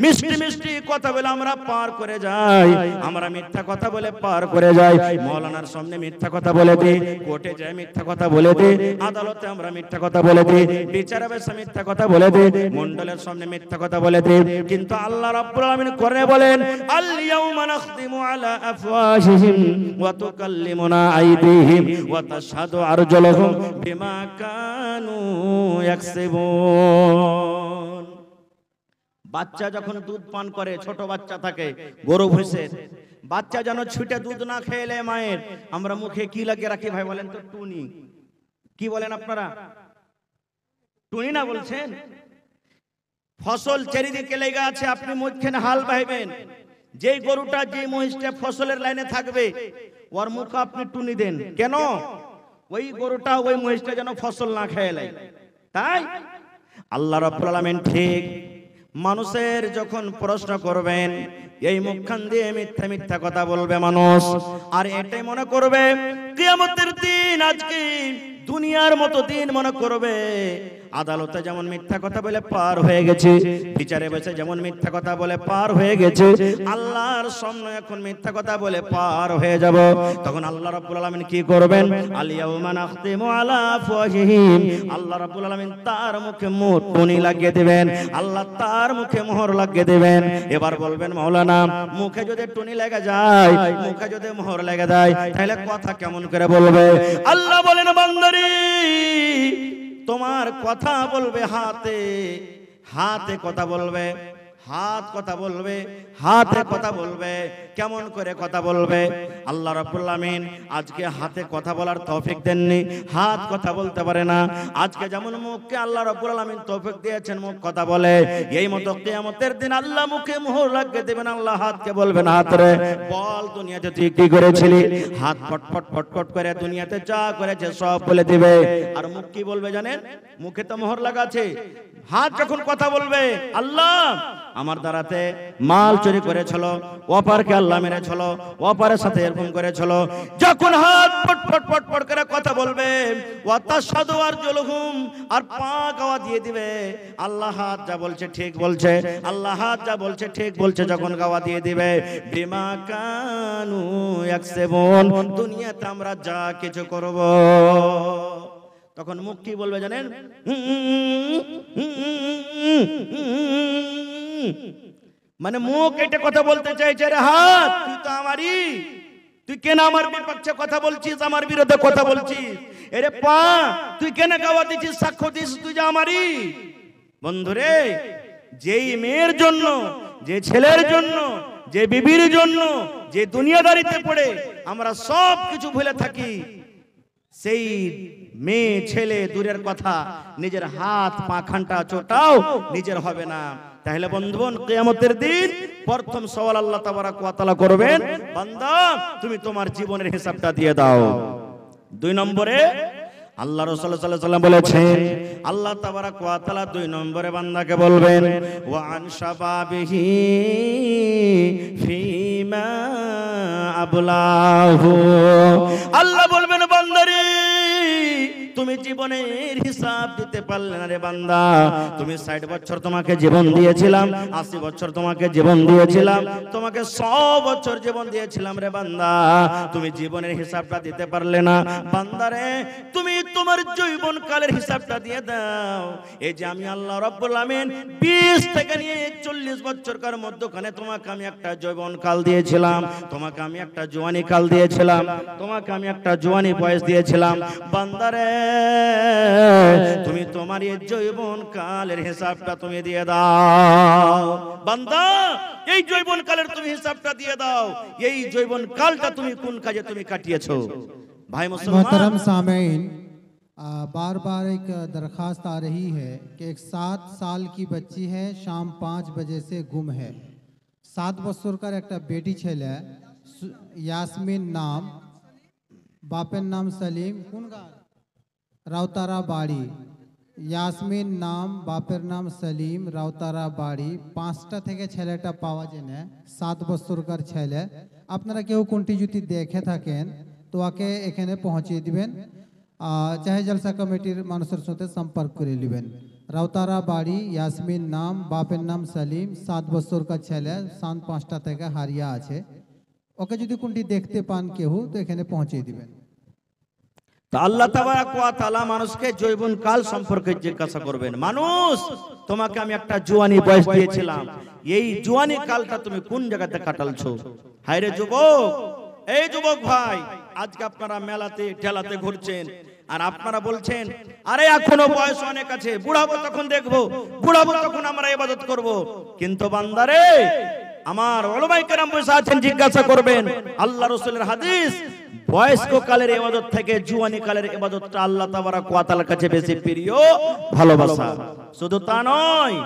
মিষ্টি মিষ্টি কথা বলে আমরা পার করে যাই, আমরা মিথ্যা কথা বলে পার করে যাই। মৌলানার সামনে মিথ্যা কথা বলে দিই, কোর্টে যায় মিথ্যা কথা বলে দিই, আদালতে আমরা মিথ্যা কথা বলে দিই, বিচারে বসে মিথ্যা কথা বলে দিই, মণ্ডলের সামনে মিথ্যা কথা বলে দিই। কিন্তু আল্লাহ রাব্বুল আলামিন কোরআনে বলেন, আল ইয়াউমা নাখতিমু আলা আফওয়াহিহিম ওয়া তুকাল্লিমুনা আইদিহিম ওয়া তাশহাদু আরজুলুহুম বিমা কানু ইয়াকসিবুন। বাচ্চা যখন দুধ পান করে, ছোট বাচ্চা থাকে, গরু ভৈষের বাচ্চা যেন ছুটে দুধ না খেলে মায়ের, আমরা মুখে কি লাগিয়ে রাখি ভাই বলেন তো? টুনি। কি বলেন আপনারা? টুনি না বলছেন? ফসল চারিদিকে লেগে আছে, আপনি মুখখানে হাল বাহিবেন, যেই গরুটা যে মহিষটা ফসলের লাইনে থাকবে ওর মুখে আপনি টুনি দেন কেন? ওই গরুটা ওই মহিষটা যেন ফসল না খেয়ে নেয়। তাই আল্লাহ রাব্বুল আলামিন ঠিক মানুষের যখন প্রশ্ন করবেন, এই মুখখান দিয়ে মিথ্যা মিথ্যা কথা বলবে মানুষ, আর এটাই মনে করবে কিয়ামতের দিন আজকে দুনিয়ার মতো দিন মনে করবে। আদালতে যেমন মিথ্যা কথা বলে পার হয়ে গেছে, বিচারে বসে যেমন মিথ্যা কথা বলে পার হয়ে গেছে, আল্লাহর সামনে এখন মিথ্যা কথা বলে পার হয়ে যাব। তখন আল্লাহ রাব্বুল আলামিন কি করবেন? আল ইয়াউমা নাখতিমু আলা আফওয়াহিহিম, আল্লাহ রাব্বুল আলামিন তার মুখে টুনি লাগিয়ে দিবেন, আল্লাহ তার মুখে মোহর লাগিয়ে দিবেন। এবার বলবেন, মাওলানা মুখে যদি টুনি লেগে যায়, মুখে যদি মোহর লেগে যায়, তাহলে কথা কেমন করে বলবে? আল্লাহ বলেন, বান্দারে তোমার কথা বলবে হাতে, হাতে কথা বলবে, হাত কথা বলবে, হাতে কথা বলবে। কেমন করে কথা বলবে? আল্লাহ রাব্বুল আলামিন আজকে হাতে কথা বলার তৌফিক দেননি, হাত কথা বলতে পারে না। আজকে যেমন মুখকে আল্লাহ রাব্বুল আলামিন তৌফিক দিয়েছেন মুখ কথা বলে, এই মতো কিয়ামতের দিন আল্লাহ মুখে মোহর লাগিয়ে দেবেন। আল্লাহ হাতকে বলবেন, হাত রে বল দুনিয়াতে তুই কি করেছিলি? হাত ফটফট ফটফট করে দুনিয়াতে যা করেছে সব বলে দিবে। আর মুখ কি বলবে জানেন? মুখে তো মোহর লাগা আছে। হাত যখন কথা বলবে, আল্লাহ আমার দ্বারাতে মাল চুরি করেছিল, অপারকে আল্লাহ মেরেছিল, অপারের সাথে এরকম করেছিল। যখন হাত ফটফট ফটফট করে কথা বলবে, ওয়া তাশহাদু আরজুলুহুম, আর পা গাওয়া দিয়ে দিবে, আল্লাহ হাত যা বলছে ঠিক বলছে, আল্লাহ হাত যা বলছে ঠিক বলছে, যখন গাওয়া দিয়ে দিবে, বিমা কানু ইয়াকসিবুন, দুনিয়াতে আমরা যা কিছু করব। তখন মুখ কি বলবে জানেন? মানে মুখ এটা কথা বলতে চাইছে, রে হাত তুই তো আমারই, তুই কেন আমার বিপক্ষে কথা বলছিস, আমার বিরুদ্ধে কথা বলছিস? এরে পা তুই কেন গাওয়া দিছিস, সাক্ষ্য দিছিস তুই যে আমারই? বন্ধুরে, যেই মেয়ের জন্য, যে ছেলের জন্য, যে বিবির জন্য, যে দুনিয়াদারিতে পড়ে আমরা সব কিছু ভুলে থাকি, সেই মেয়ে ছেলে দূরের কথা, নিজের হাত পা খানটা চোটাও নিজের হবে না। তাহলে বন্ধুগণ, কিয়ামতের দিন প্রথম সওয়াল আল্লাহ তাবারাক ওয়া তাআলা করবেন, বান্দা তুমি তোমার জীবনের হিসাবটা দিয়ে দাও। 2 নম্বরে আল্লাহ রাসূল সাল্লাল্লাহু আলাইহি ওয়াসাল্লাম বলেছেন, আল্লাহ তাবারাক ওয়া তাআলা 2 নম্বরে বান্দাকে বলবেন, ওয়া আন শাবাবিহি ফিমা আবলাহু, আল্লাহ বলবেন, বান্দারে তুমি জীবনের হিসাব দিতে পারলে না রে বান্দা। তুমি 60 বছর তোমাকে জীবন দিয়েছিলাম, 80 বছর তোমাকে জীবন দিয়েছিলাম, তোমাকে 100 বছর জীবন দিয়েছিলাম রে বান্দা, তুমি জীবনের হিসাবটা দিতে পারলে না। বান্দারে তুমি তোমার যৌবন কালের হিসাবটা দিয়ে দাও। এই যে আমি আল্লাহ রাব্বুল আমিন 20 থেকে নিয়ে 40 বছরকার মধ্যখানে তোমাকে আমি একটা যৌবন কাল দিয়েছিলাম, তোমাকে আমি একটা জওয়ানি কাল দিয়েছিলাম, তোমাকে আমি একটা জওয়ানি বয়স দিয়েছিলাম। বান্দারে তুমি তোমার এই যৌবন কালের হিসাবটা তুমি দিয়ে দাও। বান্দা, এই যৌবন কালের তুমি হিসাবটা দিয়ে দাও। এই যৌবন কালটা তুমি কোন কাজে তুমি কাটিয়েছো? भाई मोहतरम सामीन, बार बार एक दरख्वास्त आ रही है कि एक 7 साल की बच्ची है, शाम 5 बजे से गुम है। 7 বছর কার একটা বেটি ছেলে, ইয়াসমিন নাম, বাপের নাম সলিম, কোন গাঁও? রাউতারা বাড়ি। ইয়াসমিন নাম, বাপের নাম সলিম, রাউতারা বাড়ি। 5টা থেকে ছেলেটা পাওয়া যায় না, 7 বছরকার ছেলে। আপনারা কেউ কোনটি যদি দেখে থাকেন তো ওকে এখানে পৌঁছিয়ে দিবেন, চাহে জলসা কমিটির মানুষের সাথে সম্পর্ক করে নেবেন। রাউতারা বাড়ি, ইয়াসমিন নাম, বাপের নাম সলিম, 7 বছরকার ছেলে, সান 5টা থেকে হারিয়ে আছে। ওকে যদি কোনটি দেখতে পান কেউ তো এখানে পৌঁছিয়ে দিবেন। তো আল্লাহ তাবারাক ওয়া তাআলা মানুষকে যৌবন কাল সম্পর্কে জিজ্ঞাসা করবেন। মানুষ, তোমাকে আমি একটা জওয়ানি বয়স দিয়েছিলাম, এই জওয়ানি কালটা তুমি কোন জায়গাতে কাটালছো? হায় রে যুবক, এই যুবক ভাই, আজকে আপনারা মেলাতে ঠেলাতে ঘুরছেন আর আপনারা বলছেন আরে এখনো বয়স অনেক আছে, বুড়াবো তখন দেখবো, বুড়াবো তখন আমরা ইবাদত করব। কিন্তু বান্দারে, আমার উলামায়ে কেরাম বসে আছেন, জিজ্ঞাসা করবেন। আল্লাহ রাসূলের হাদিস, বয়স্ক কালের ইবাদত থেকে জুয়ানি কালের ইবাদতটা আল্লাহ তাবারাক ওয়া তাআলার কাছে বেশি প্রিয়, ভালোবাসা। শুধু তা নয়,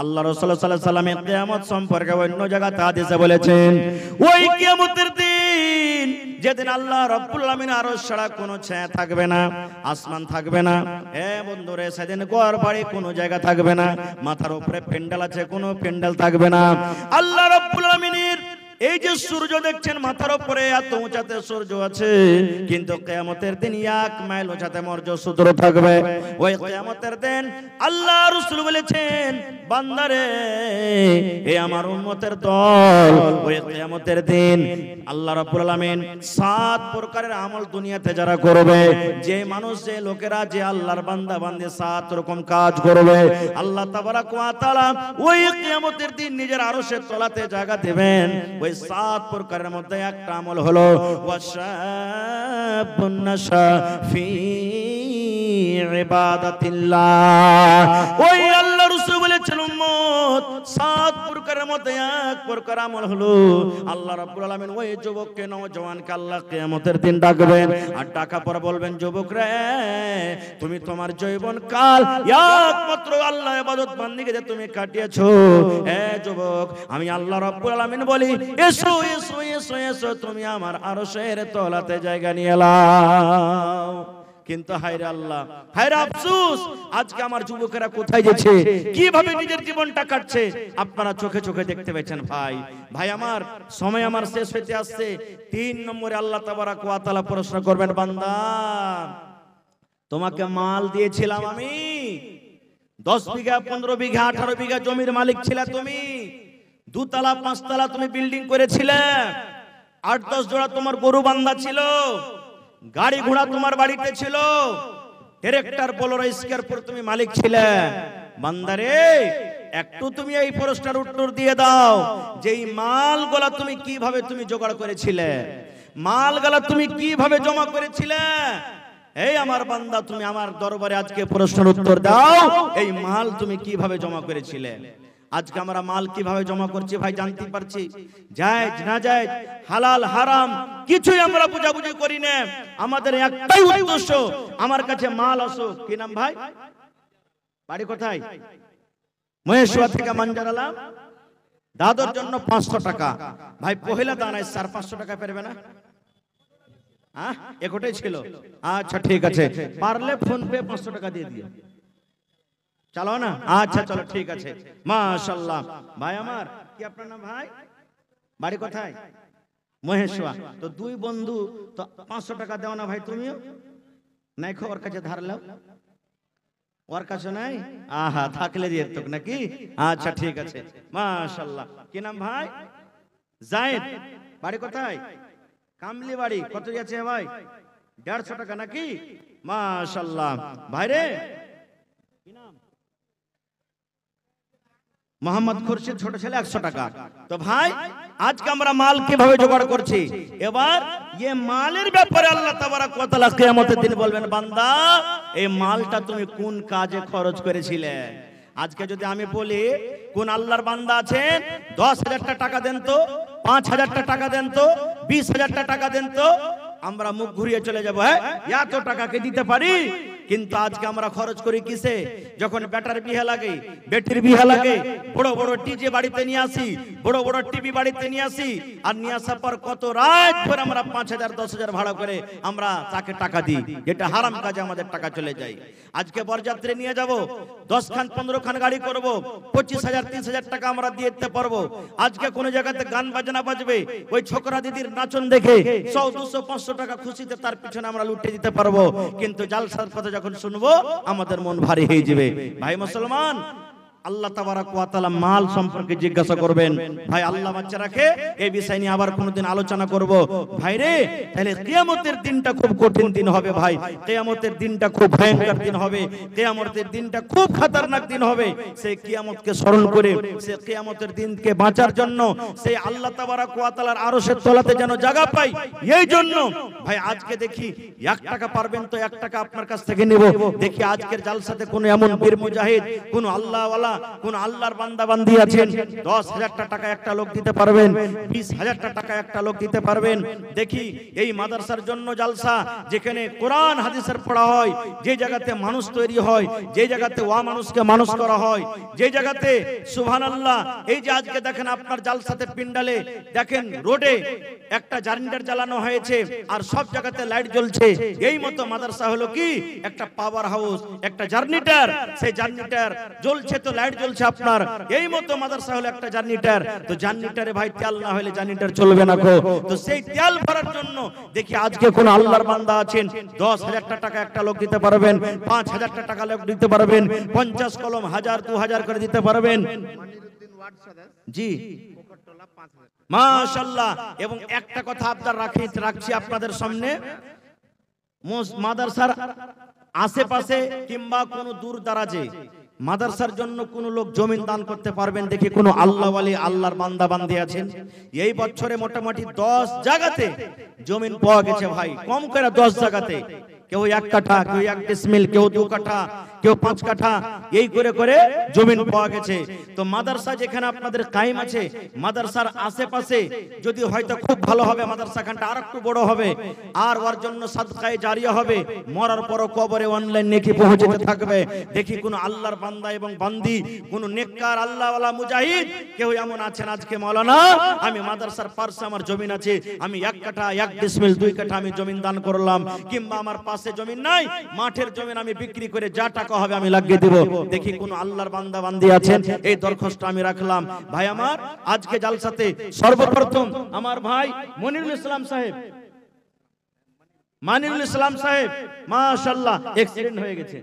আল্লাহ রাসূল সাল্লাল্লাহু আলাইহি ওয়াসাল্লাম কিয়ামত সম্পর্কে অন্য জায়গাতে হাদিসে বলেছেন, ওই কিয়ামতের দিন যেদিন আল্লাহ রাব্বুল আলামিন আরশ ছাড়া কোনো ছায়া থাকবে না, আসমান থাকবে না। বন্ধুরে, সেদিন ঘর বাড়ি কোনো জায়গা থাকবে না, মাথার উপরে প্যান্ডেল আছে কোনো প্যান্ডেল থাকবে না। আল্লাহ রাব্বুল আলামিনের এই যে সূর্য দেখছেন মাথার উপরে, এত উঁচাতে সূর্য আছে, কিন্তু কিয়ামতের দিন 1 মাইল উঁচাতে সূর্য থাকবে। ওই কিয়ামতের দিন আল্লাহ রাসূল বলেছেন, বান্দারে, এই আমার উম্মতের দল, ওই কিয়ামতের দিন আল্লাহ রাব্বুল আলামিন 7 প্রকারের আমল দুনিয়াতে যারা করবে, যে মানুষ, যে লোকেরা, যে আল্লাহর বান্দা বান্দে 7 রকম কাজ করবে, আল্লাহ তাবারাক ওয়া তাআলা ওই কিয়ামতের দিন নিজের আরশের তলাতে জায়গা দেবেন। ওই 7 প্রকারের মধ্যে একটা আমল হলো ওয়াশাবুন নাশা ফি ইবাদাতিল্লাহ। ওই আল্লাহ রাসূল বলেছেন, উম্মত, 7 প্রকারের মধ্যে এক প্রকার আমল হলো আল্লাহ রাব্বুল আলামিন ওই যুবককে, নওজওয়ানকে আল্লাহ কিয়ামতের দিন ডাকবেন, আর ডাকা পর বলবেন, যুবক রে, তুমি তোমার যৌবন কাল একমাত্র আল্লাহ ইবাদত বান্দিগিতে তুমি কাটিয়েছো। যুবক, আমি আল্লাহ রাব্বুল আলামিন বলি, এসো এসো এসো এসো, তুমি আমার আরশের তলাতে জায়গা নিয়ে নাও। কিন্তু হায়রে আল্লাহ, হায়রে আফসোস, আজকে আমার যুবকেরা কোথায় যাচ্ছে, কিভাবে নিজের জীবনটা কাটছে, আপনারা চোখে চোখে দেখতে পেয়েছেন। ভাই আমার সময় আমার শেষ হতে আসছে। 3 নম্বরে আল্লাহ তাবারাক ওয়া তাআলা প্রশ্ন করবেন, বান্দা, তোমাকে মাল দিয়েছিলাম আমি, 10 বিঘা 15 বিঘা 18 বিঘা জমির মালিক ছিলে তুমি, 2 তলা 5 তলা তুমি বিল্ডিং করেছিলে, 8-10 জোড়া তোমার গরু বান্ধা ছিল, গাড়ি ঘোড়া তোমার বাড়িতে ছিল, ট্রাক্টর বোলেরো স্করপিও তুমি মালিক ছিলে। বান্দারে, একটু তুমি এই প্রশ্নের উত্তর দিয়ে দাও, যে এই মালগুলা তুমি কিভাবে তুমি জোগাড় করেছিলে, মালগুলা তুমি কিভাবে জমা করেছিলে? এই আমার বান্দা, তুমি আমার দরবারে আজকে প্রশ্নের উত্তর দাও, এই মাল তুমি কিভাবে জমা করেছিলে? আজকে আমরা মাল কিভাবে জমা করছি ভাই জানতে পারছি, জায়েজ না জায়েজ, হালাল হারাম কিছুই আমরা বুঝাবুঝি করি না। আমাদের একটাই উদ্দেশ্য, আমার কাছে মাল আসুক। কি নাম ভাই? বাড়ি কোথায়? মহেশওয়া থেকে মানজারালা। দাদুর জন্য 500 টাকা। ভাই পহেলা দানায় 400-500 টাকা পারবে না? হ্যাঁ, একটাই ছিল। আচ্ছা ঠিক আছে, পারলে ফোন পে 500 টাকা দিয়ে দিও। চলো না? আচ্ছা চলো ঠিক আছে, মাশাআল্লাহ। ভাই আমার, কি আপনার নাম ভাই? বাড়ি কোথায়? মহেশওয়া। তো 2 বন্ধু, তো 500 টাকা দাও না ভাই, তুমিও নাই, ওর কাছে ধার লাও। ওর কাছে নাই? আহা, থাকলে দিয়ে তো নাকি? আচ্ছা ঠিক আছে, মাশাআল্লাহ। কি নাম ভাই? জায়েদ। বাড়ি কোথায়? কামলি বাড়ি। কত দিয়েছে ভাই? 150 টাকা নাকি? মাশাআল্লাহ। ভাই রে, কি নাম? মোহাম্মদ খুরশিদ, ছোট ছেলে, 100 টাকা। তো ভাই, আজকে আমরা মাল কিভাবে জোগাড় করছি? এবার ये মালের ব্যাপারে আল্লাহ তাবারাক ওয়া তাআলা কিয়ামতের দিন বলবেন, বান্দা এই মালটা তুমি কোন কাজে খরচ করেছিলে। আজকে যদি আমি বলি কোন আল্লাহর বান্দা আছেন 10,000 টাকা দেন তো, 5,000 টাকা দেন তো, 20,000 টাকা দেন তো, আমরা মুখ ঘুরিয়ে চলে যাবো, হ্যাঁ এত টাকাকে দিতে পারি। কিন্তু আজকে আমরা খরচ করি কিসে? যখন বেটার বিয়ে লাগে, বেটির বিয়ে লাগে, বড় বড় ডিজে বাড়িতে নিয়ে আসি, বড় বড় টিভি বাড়িতে নিয়ে আসি, আর নিয়ে আসার পর কত রাত ধরে আমরা 5,000 10,000 ভাড়া করে আমরা তাকে টাকা দিই, যেটা হারাম কাজে আমাদের টাকা চলে যায়। আজকে বরযাত্রী নিয়ে যাব, 10 খান 15 খান গাড়ি করব, 25,000 30,000 টাকা আমরা দিয়ে দিতে পারবো। আজকে কোন জায়গাতে গান বাজনা বাজবে, ওই ছোকরা দিদির নাচন দেখে 100 200 500 টাকা খুশিতে তার পিছনে আমরা লুটে দিতে পারবো। কিন্তু জালসার কথা যখন শুনবো আমাদের মন ভারী হয়ে যাবে। ভাই মুসলমান, আল্লাহ তাবারাক ওয়া তাআলা মাল সম্পর্কে জিজ্ঞাসা করবেন। ভাই আল্লাহ বাচ্চা রাখে, এই বিষয় নিয়ে আবার কোনোদিন আলোচনা করব। ভাই রে, তাহলে কিয়ামতের দিনটা খুব কঠিন দিন হবে। ভাই কিয়ামতের দিনটা খুব ভয়ঙ্কর দিন হবে, কিয়ামতের দিনটা খুব খতরনাক দিন হবে। সেই কিয়ামতকে স্মরণ করে, সেই কিয়ামতের দিনকে বাঁচার জন্য, সেই আল্লাহ তাবারাক ওয়া তাআলার আরশের তলাতে যেন জায়গা পাই, এই জন্য ভাই আজকে দেখি 1 টাকা পারবেন তো 1 টাকা আপনার কাছ থেকে নেব। দেখি আজকের জালসাতে কোন এমন বীর মুজাহিদ, কোন আল্লাহওয়ালা, কোন আল্লাহর বান্দা বান্দি আছেন, 10,000 টাকা একটা লোক দিতে পারবেন, 20,000 টাকা একটা লোক দিতে পারবেন। দেখি এই মাদ্রাসার জন্য জালসা, যেখানে কোরআন হাদিসের পড়া হয়, যে জায়গাতে মানুষ তৈরি হয়, যে জায়গাতে ওয়া মানুষকে মানুষ করা হয়, যে জায়গাতে সুবহানাল্লাহ। এই যে আজকে দেখেন আপনার জালসাতে পিন্ডালে দেখেন রোডে একটা জারেন্ডার চালানো হয়েছে, আর সব জায়গাতে লাইট জ্বলছে। এই মতো মাদ্রাসা হলো কি একটা পাওয়ার হাউস, একটা জার্নিটার। সেই জার্নিটার জ্বলছে তো লাইট জ্বলছে আপনার, এই মতো মাদ্রাসা হলো একটা জার্নিটার। তো জার্নিটারে ভাই তেল না হলে জার্নিটার চলবে না গো। তো সেই তেল ভরার জন্য দেখি আজকে কোন আল্লাহর বান্দা আছেন, 10,000 টাকা একটা লোক দিতে পারবেন, 5,000 টাকা লোক দিতে পারবেন, 50 কলম 1000 2000 করে দিতে পারবেন। জি মাশাআল্লাহ। এবং একটা কথা আপনারা রাখছি আপনাদের সামনে, মাদ্রাসার আশেপাশে কিংবা কোন দূর দারাজে মাদ্রাসার জন্য কোন লোক জমিন দান করতে পারবেন? দেখি কোন আল্লাহ ওয়ালি, আল্লাহর বান্দা বান্দি আছেন? এই বছরে মোটামুটি 10 জায়গাতে জমিন পাওয়া গেছে ভাই, কম করে 10 জায়গাতে। কেউ 1 কাঠা, কেউ 1 ডিসমিল, কেউ 2 কাঠা, কেউ 5 কাঠা, এই করে করে জমিন পাওয়া গেছে। তো মাদ্রাসা যেখানে আপনাদের কায়েম আছে, মাদ্রাসার আশেপাশে যদি হয়তো খুব ভালো হবে, মাদ্রাসা খানটা আর একটু বড় হবে, আর ওর জন্য সাদকায়ে জারিয়া হবে, মরার পরও কবরে অনলাইন নেকি পৌঁছতে থাকবে। দেখি কোন আল্লাহর বান্দা এবং বান্দি, কোন নেককার আল্লাহওয়ালা মুজাহিদ কেউ এমন আছেন আজকে, মাওলানা আমি মাদ্রাসার পাশে আমার জমিন আছে, আমি 1 কাঠা 1 ডিসমিল 2 কাঠা আমি জমিন দান করলাম, কিংবা আমার পাশে জমিন নাই, মাঠের জমিন আমি বিক্রি করে যা টাকা হবে আমি লাগিয়ে দেব। দেখি কোন আল্লাহর বান্দা বান্দি আছেন? এই দরখাস্ত আমি রাখলাম। ভাই আমার, আজকে জালসাতে সর্বপ্রথম আমার ভাই মনিরুল ইসলাম সাহেব, মানিরুল ইসলাম সাহেব মাশাআল্লাহ, এক্সিডেন্ট হয়ে গেছে।